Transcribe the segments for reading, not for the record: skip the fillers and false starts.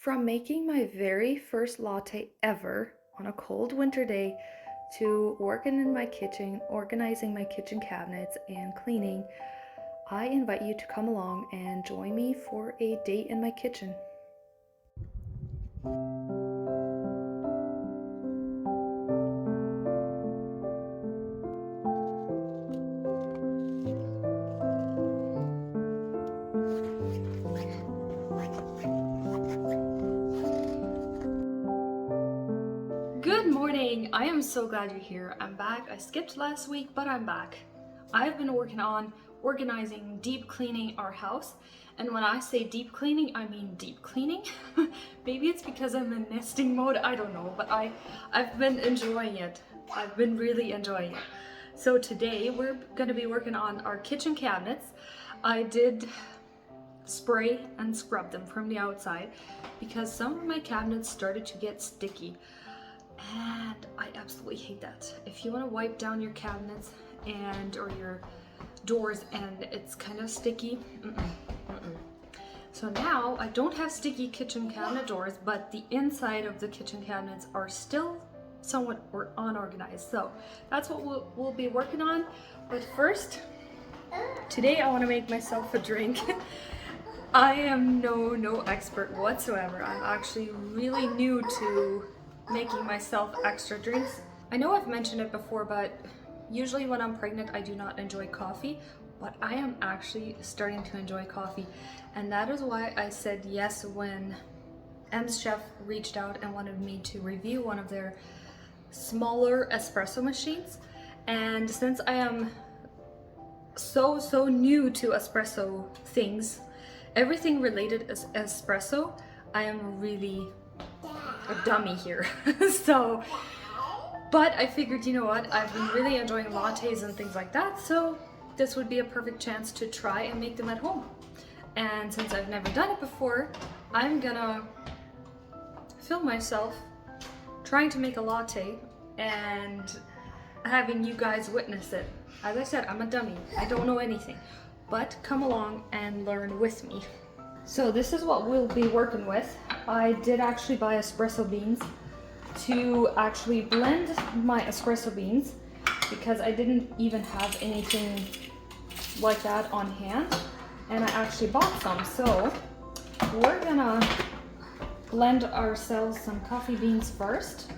From making my very first latte ever on a cold winter day to working in my kitchen, organizing my kitchen cabinets and cleaning, I invite you to come along and join me for a date in my kitchen. Good morning! I am so glad you're here. I'm back. I skipped last week, but I'm back. I've been working on organizing, deep cleaning our house. And when I say deep cleaning, I mean deep cleaning. Maybe it's because I'm in nesting mode, I don't know, but I've been enjoying it. I've been really enjoying it. So today we're gonna be working on our kitchen cabinets. I did spray and scrub them from the outside because some of my cabinets started to get sticky. And I absolutely hate that. If you want to wipe down your cabinets or your doors and it's kind of sticky, So now I don't have sticky kitchen cabinet doors, but the inside of the kitchen cabinets are still somewhat unorganized. So that's what we'll be working on. But first, today I want to make myself a drink. I am no expert whatsoever. I'm actually really new to making myself extra drinks. I know I've mentioned it before, but usually when I'm pregnant I do not enjoy coffee, but I am actually starting to enjoy coffee, and that is why I said yes when Amzchef reached out and wanted me to review one of their smaller espresso machines. And since I am so new to espresso things, everything related to espresso, I am really a dummy here. But I figured, you know what, I've been really enjoying lattes and things like that, so this would be a perfect chance to try and make them at home. And since I've never done it before, I'm gonna film myself trying to make a latte and having you guys witness it. As I said, I'm a dummy. I don't know anything, but come along and learn with me. So this is what we'll be working with. I did actually buy espresso beans to actually blend my espresso beans because I didn't even have anything like that on hand, and I actually bought some. So we're gonna blend ourselves some coffee beans first.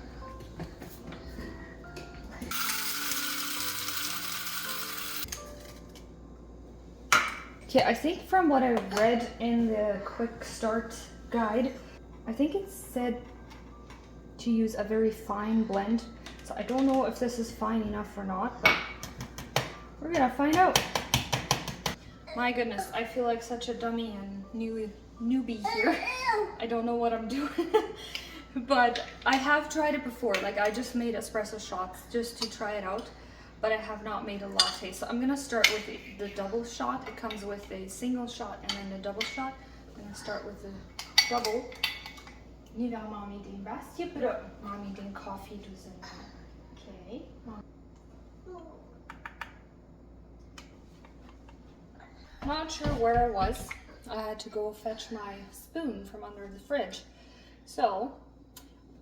Okay, I think from what I read in the quick start guide, I think it said to use a very fine blend. So I don't know if this is fine enough or not, but we're gonna find out. My goodness, I feel like such a dummy and newbie here. I don't know what I'm doing. But I have tried it before. Like, I just made espresso shots just to try it out, but I have not made a latte. So I'm gonna start with the double shot. It comes with a single shot and then a double shot. I'm gonna start with the double. Nida mommy din best yapıyor. Mommy din coffee dozen. Okay. Not sure where I was. I had to go fetch my spoon from under the fridge. So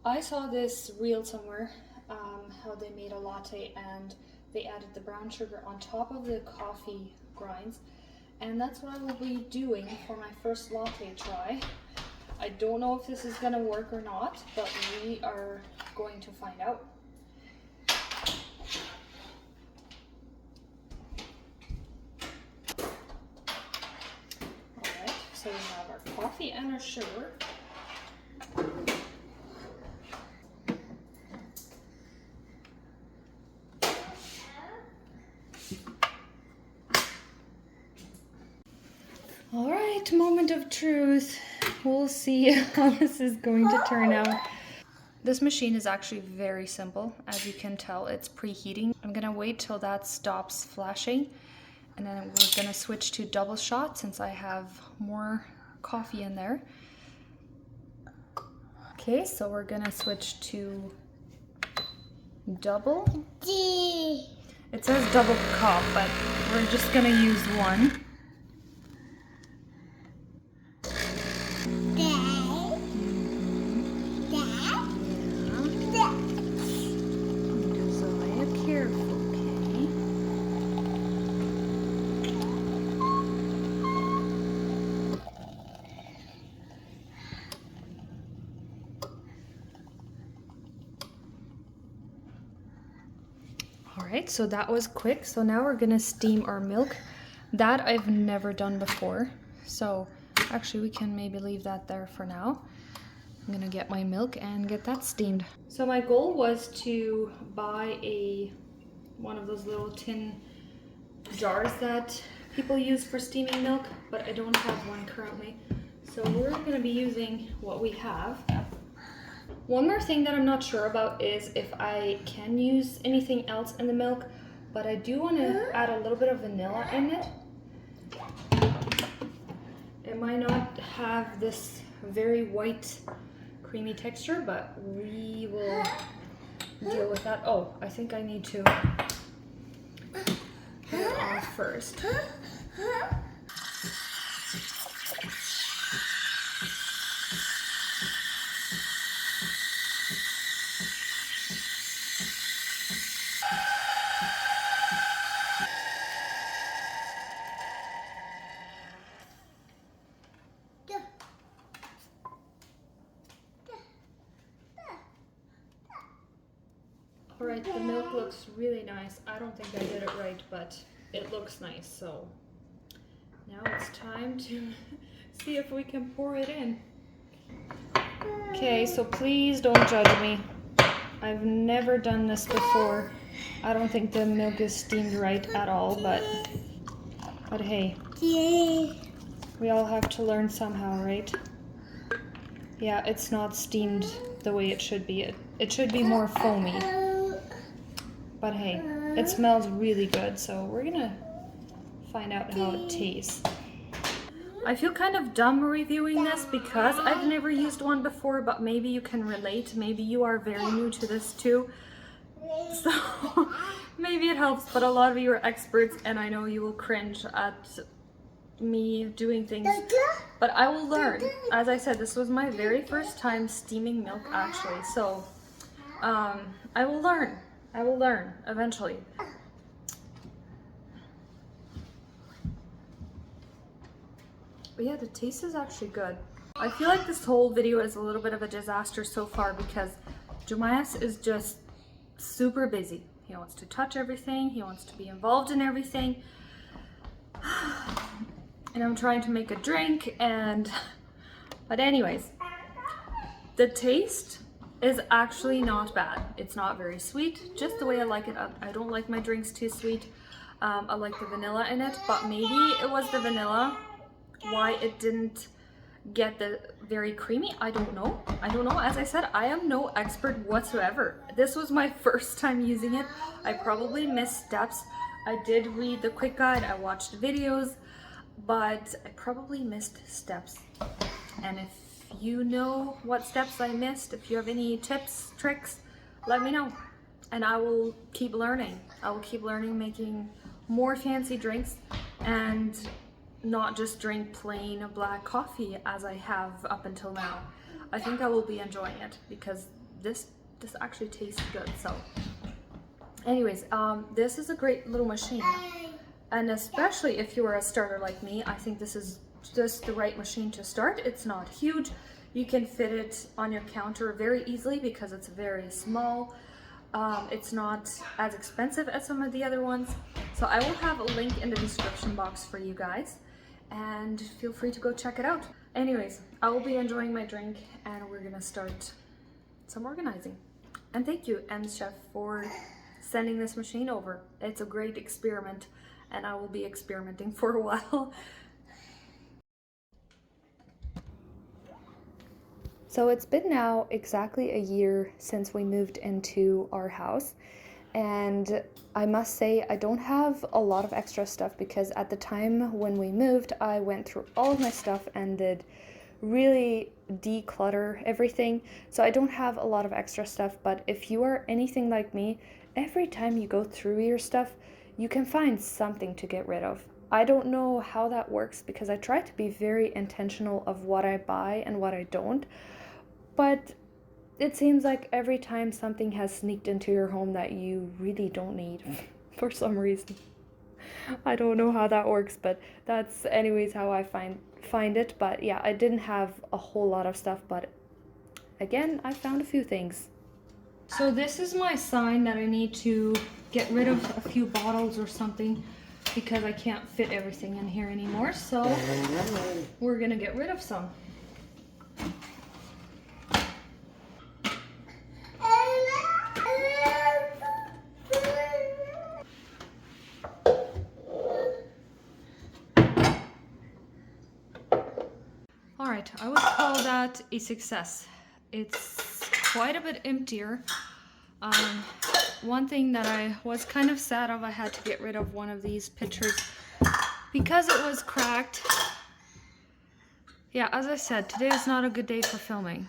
I saw this reel somewhere, how they made a latte and they added the brown sugar on top of the coffee grinds, and that's what I will be doing for my first latte try. I don't know if this is going to work or not, but we are going to find out. Alright, so we have our coffee and our sugar. Alright, moment of truth. We'll see how this is going to turn out. This machine is actually very simple. As you can tell, it's preheating. I'm gonna wait till that stops flashing, and then we're gonna switch to double shot since I have more coffee in there. Okay, so we're gonna switch to double. It says double cup, but we're just gonna use one. right, so that was quick. So now we're gonna steam our milk. That I've never done before. So actually we can maybe leave that there for now. I'm gonna get my milk and get that steamed. So my goal was to buy one of those little tin jars that people use for steaming milk, but I don't have one currently. So we're gonna be using what we have. One more thing that I'm not sure about is if I can use anything else in the milk, but I do want to add a little bit of vanilla in it. It might not have this very white, creamy texture, but we will deal with that. Oh, I think I need to put it off first. Alright, the milk looks really nice. I don't think I did it right, but it looks nice. So now it's time to see if we can pour it in. Okay, so please don't judge me. I've never done this before. I don't think the milk is steamed right at all, but hey, we all have to learn somehow, right? Yeah, it's not steamed the way it should be. It should be more foamy. But hey, it smells really good, so we're gonna find out how it tastes. I feel kind of dumb reviewing this because I've never used one before, but maybe you can relate. Maybe you are very new to this too. So maybe it helps, but a lot of you are experts and I know you will cringe at me doing things, but I will learn. As I said, this was my very first time steaming milk actually, so I will learn. I will learn eventually. But yeah, the taste is actually good. I feel like this whole video is a little bit of a disaster so far because Jeremias is just super busy. He wants to touch everything. He wants to be involved in everything. And I'm trying to make a drink but anyways, the taste is actually not bad. It's not very sweet, just the way I like it. I don't like my drinks too sweet. I like the vanilla in it, but maybe it was the vanilla why it didn't get the very creamy. I don't know. As I said, I am no expert whatsoever. This was my first time using it. I probably missed steps. I did read the quick guide, I watched videos, but I probably missed steps. And if you know what steps I missed, if you have any tips, tricks, let me know. And I will keep learning. I will keep learning making more fancy drinks and not just drink plain black coffee as I have up until now. I think I will be enjoying it because this actually tastes good. So anyways, this is a great little machine. And especially if you are a starter like me, I think this is just the right machine to start. It's not huge. You can fit it on your counter very easily because it's very small. It's not as expensive as some of the other ones. So I will have a link in the description box for you guys and feel free to go check it out. Anyways, I will be enjoying my drink and we're gonna start some organizing. And thank you, Amzchef, for sending this machine over. It's a great experiment and I will be experimenting for a while. So it's been now exactly a year since we moved into our house, and I must say I don't have a lot of extra stuff because at the time when we moved I went through all of my stuff and did really declutter everything, so I don't have a lot of extra stuff. But if you are anything like me, every time you go through your stuff you can find something to get rid of. I don't know how that works because I try to be very intentional of what I buy and what I don't. But it seems like every time something has sneaked into your home that you really don't need for some reason. I don't know how that works, but that's anyways how I find it. But yeah, I didn't have a whole lot of stuff, but again, I found a few things. So this is my sign that I need to get rid of a few bottles or something because I can't fit everything in here anymore. So we're gonna get rid of some. All right, I would call that a success. It's quite a bit emptier. One thing that I was kind of sad of, I had to get rid of one of these pitchers because it was cracked. Yeah, as I said, today is not a good day for filming.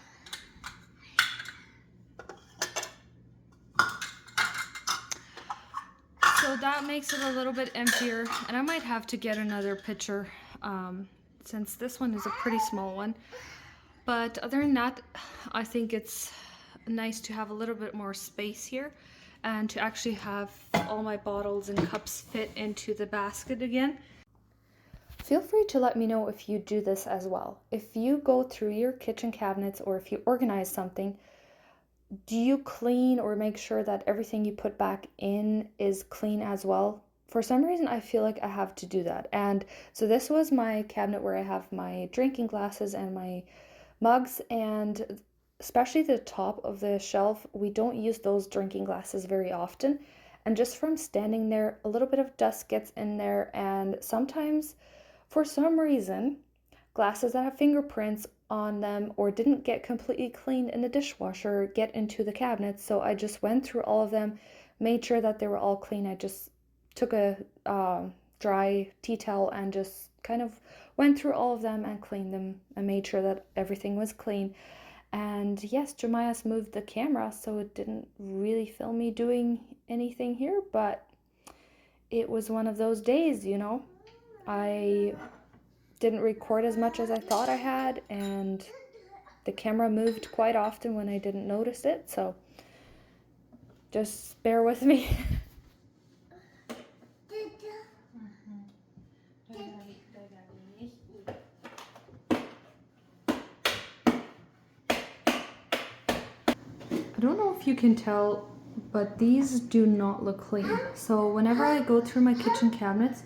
So that makes it a little bit emptier, and I might have to get another pitcher since this one is a pretty small one. But other than that, I think it's nice to have a little bit more space here and to actually have all my bottles and cups fit into the basket again. Feel free to let me know if you do this as well. If you go through your kitchen cabinets or if you organize something, do you clean or make sure that everything you put back in is clean as well? For some reason, I feel like I have to do that. And so this was my cabinet where I have my drinking glasses and my mugs, and especially the top of the shelf, we don't use those drinking glasses very often. And just from standing there, a little bit of dust gets in there, and sometimes, for some reason, glasses that have fingerprints on them or didn't get completely cleaned in the dishwasher get into the cabinets. So I just went through all of them, made sure that they were all clean. I just took a dry tea towel and just kind of went through all of them and cleaned them and made sure that everything was clean. And yes, Jeremiah's moved the camera, so it didn't really film me doing anything here, but it was one of those days, you know. I didn't record as much as I thought I had, and the camera moved quite often when I didn't notice it, so just bear with me. I don't know if you can tell, but these do not look clean. So whenever I go through my kitchen cabinets,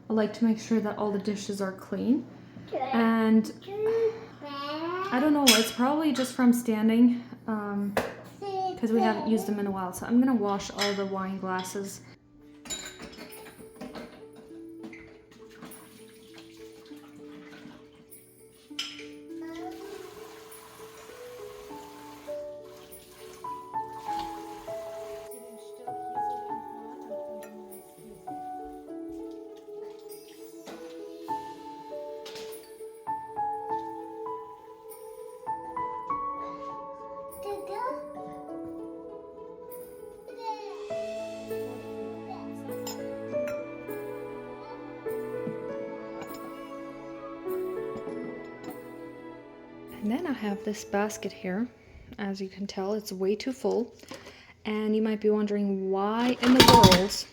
I like to make sure that all the dishes are clean. And I don't know, it's probably just from standing because we haven't used them in a while. So I'm gonna wash all the wine glasses. And then I have this basket here. As you can tell, it's way too full. And you might be wondering, why in the world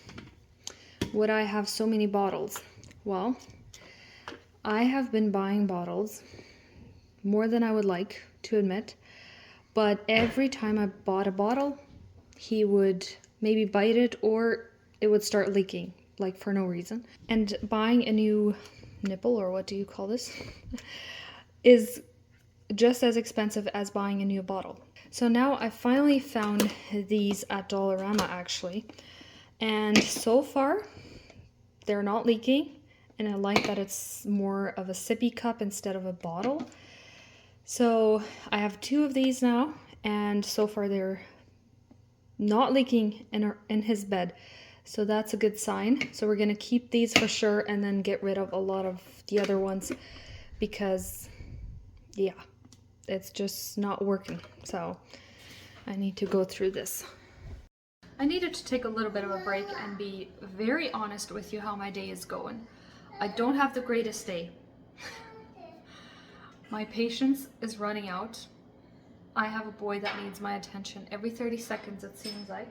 would I have so many bottles? Well, I have been buying bottles more than I would like to admit. But every time I bought a bottle, he would maybe bite it or it would start leaking, like for no reason. And buying a new nipple, or what do you call this, is just as expensive as buying a new bottle. So now I finally found these at Dollarama actually, and so far they're not leaking, and I like that it's more of a sippy cup instead of a bottle. So I have 2 of these now, and so far they're not leaking in his bed, so that's a good sign. So we're gonna keep these for sure and then get rid of a lot of the other ones because yeah, it's just not working. So I need to go through this. I needed to take a little bit of a break and be very honest with you how my day is going. I don't have the greatest day. My patience is running out. I have a boy that needs my attention every 30 seconds, it seems like.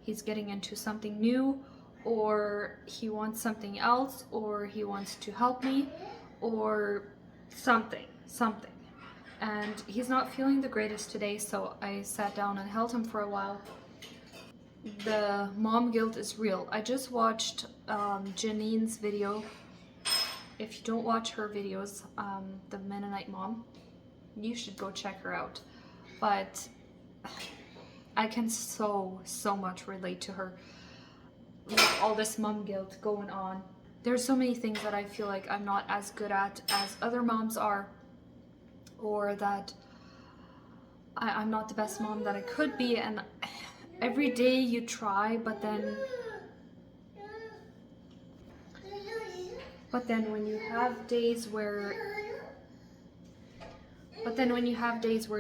He's getting into something new, or he wants something else, or he wants to help me, or something. and he's not feeling the greatest today, so I sat down and held him for a while. The mom guilt is real. I just watched Janine's video. If you don't watch her videos, the Mennonite mom, you should go check her out. But I can so much relate to her with all this mom guilt going on. There's so many things that I feel like I'm not as good at as other moms are, or that I'm not the best mom that I could be, and every day you try, but then when you have days where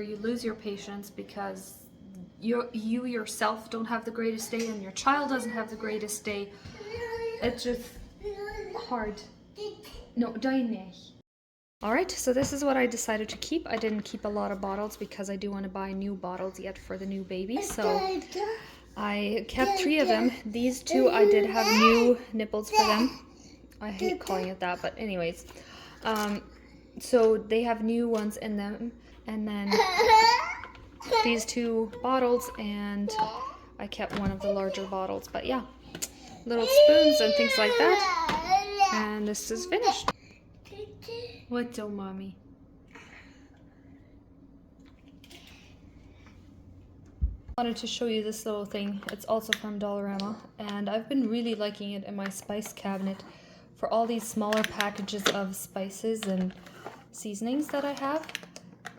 you lose your patience because you yourself don't have the greatest day and your child doesn't have the greatest day, it's just hard. No, doe nicht. Alright, so this is what I decided to keep. I didn't keep a lot of bottles because I do want to buy new bottles yet for the new baby, so I kept 3 of them. These 2 I did have new nipples for them. I hate calling it that, but anyways. So they have new ones in them, and then these 2 bottles, and I kept one of the larger bottles. But yeah, little spoons and things like that. And this is finished. What's up, mommy? I wanted to show you this little thing. It's also from Dollarama, and I've been really liking it in my spice cabinet for all these smaller packages of spices and seasonings that I have.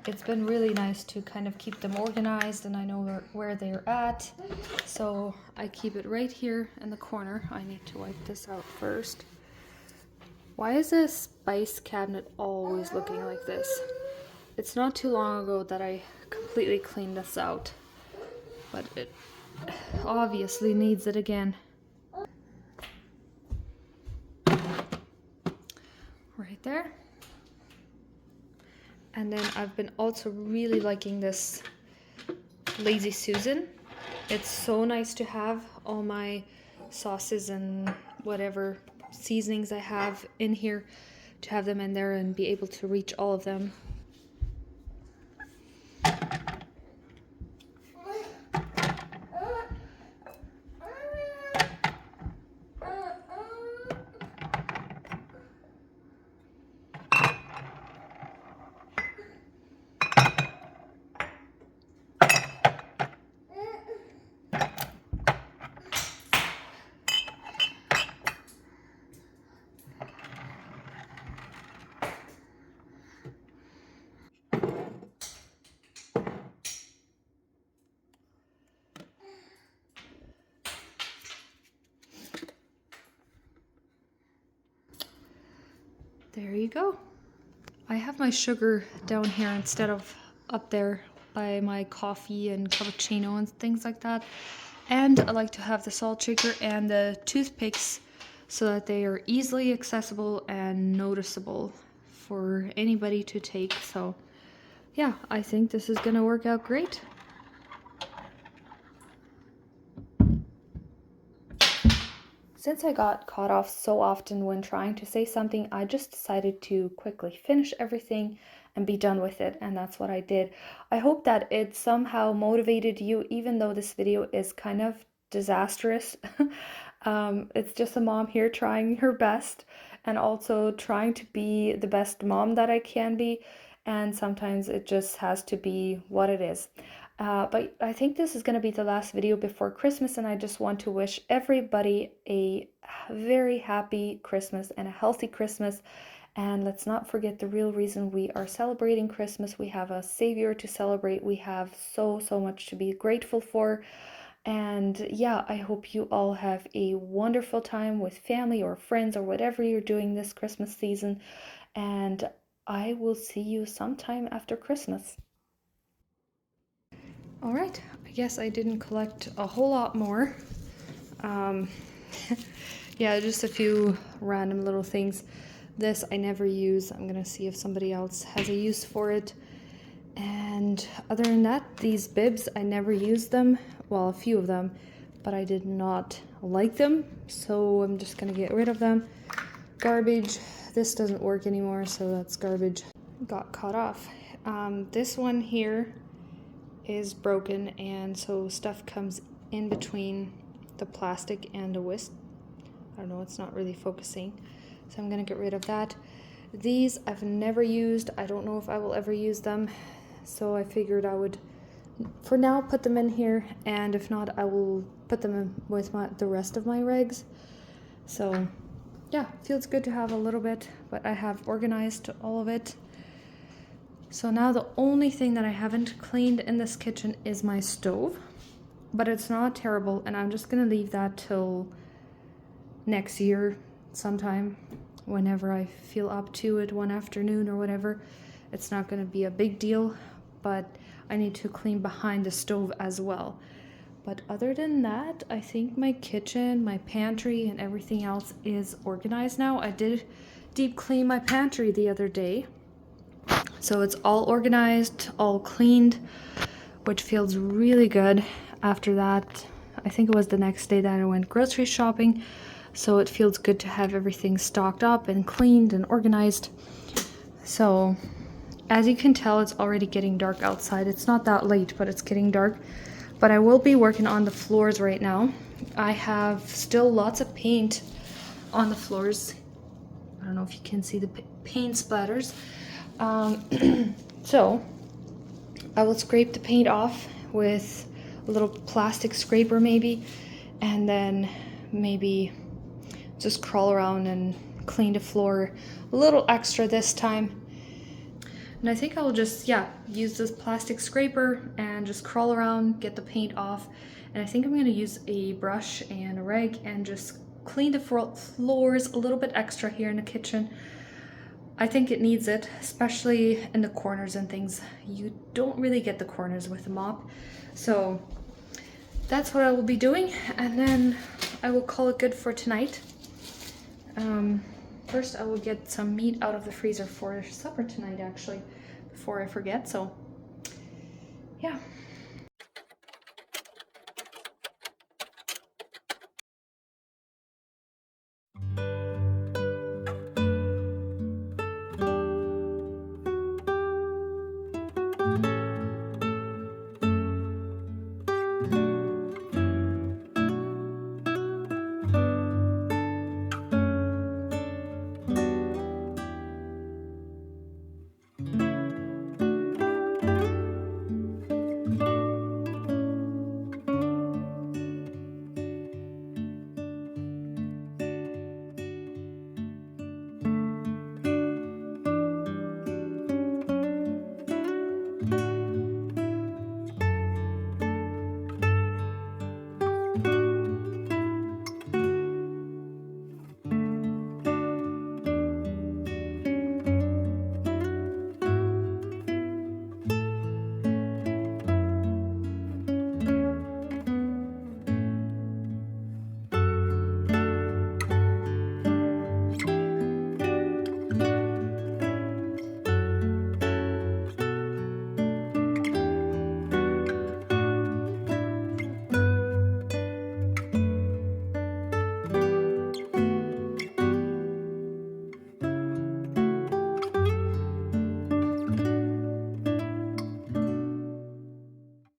It's been really nice to kind of keep them organized, and I know where they're at, so I keep it right here in the corner. I need to wipe this out first. Why is this spice cabinet always looking like this? It's not too long ago that I completely cleaned this out, but it obviously needs it again. Right there. And then I've been also really liking this Lazy Susan. It's so nice to have all my sauces and whatever seasonings I have in here, to have them in there and be able to reach all of them. There you go. I have my sugar down here instead of up there by my coffee and cappuccino and things like that. And I like to have the salt shaker and the toothpicks so that they are easily accessible and noticeable for anybody to take. So yeah, I think this is gonna work out great. Since I got caught off so often when trying to say something, I just decided to quickly finish everything and be done with it, and that's what I did. I hope that it somehow motivated you, even though this video is kind of disastrous. It's just a mom here trying her best and also trying to be the best mom that I can be, and sometimes it just has to be what it is. But I think this is going to be the last video before Christmas, and I just want to wish everybody a very happy Christmas and a healthy Christmas. And let's not forget the real reason we are celebrating Christmas. We have a Savior to celebrate. We have so much to be grateful for. And yeah, I hope you all have a wonderful time with family or friends or whatever you're doing this Christmas season. And I will see you sometime after Christmas. All right, I guess I didn't collect a whole lot more. Yeah, just a few random little things. This I never use. I'm gonna see if somebody else has a use for it. And other than that, these bibs, I never used them. Well, a few of them, but I did not like them, so I'm just gonna get rid of them. Garbage. This doesn't work anymore, so that's garbage. Got caught off. This one here is broken, and so stuff comes in between the plastic and the whisk. I don't know, it's not really focusing, so I'm gonna get rid of that. These I've never used. I don't know if I will ever use them, so I figured I would for now put them in here, and if not, I will put them in with the rest of my regs. So yeah, feels good to have a little bit, but I have organized all of it. So now the only thing that I haven't cleaned in this kitchen is my stove, but it's not terrible, and I'm just gonna leave that till next year sometime, whenever I feel up to it, one afternoon or whatever. It's not gonna be a big deal, but I need to clean behind the stove as well. But other than that, I think my kitchen, my pantry, and everything else is organized now. I did deep clean my pantry the other day, so it's all organized, all cleaned, which feels really good. After that, I think it was the next day that I went grocery shopping, so it feels good to have everything stocked up and cleaned and organized. So as you can tell, it's already getting dark outside. It's not that late, but it's getting dark. But I will be working on the floors right now. I have still lots of paint on the floors. I don't know if you can see the paint splatters. So I will scrape the paint off with a little plastic scraper maybe, and then maybe just crawl around and clean the floor a little extra this time. And I think I will just, yeah, use this plastic scraper and just crawl around, get the paint off. And I think I'm gonna use a brush and a rag and just clean the floors a little bit extra here in the kitchen. I think it needs it, especially in the corners and things. You don't really get the corners with a mop. So that's what I will be doing, and then I will call it good for tonight. First I will get some meat out of the freezer for supper tonight, actually, before I forget. So yeah,